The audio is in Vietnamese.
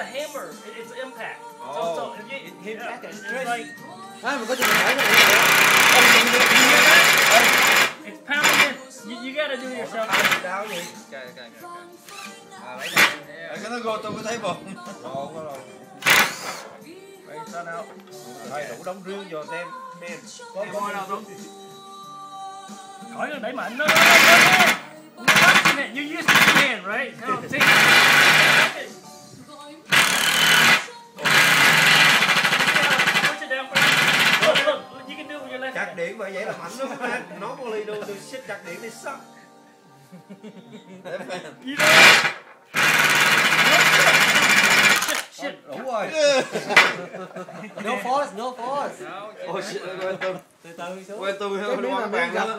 a hammer. It's impact. Oh. So if you Hit back and it's like mình có chừng hỏi cái it's pounding. You gotta do it yourself. Đau gì? Okay. Lấy Cái nó go tôi có thấy bồn. Lộn đó rồi. Đây sao nào? Thôi đủ đóng riêu vô xem. Men. Có nào không? Khỏi đừng đẩy mạnh. No. You use your hand, right? No, see. Push it down first. Look, you can do it with your left Chặt hand. điện vậy là mạnh lắm man. Nó có ly đu shit chặt điện đi suck. You know it? Shit. Đủ rồi. no force. Ôi shit, quên tôi. Từ từ xuống. Quên tôi Cái không miếng mà ăn miếng bàn gặp nữa.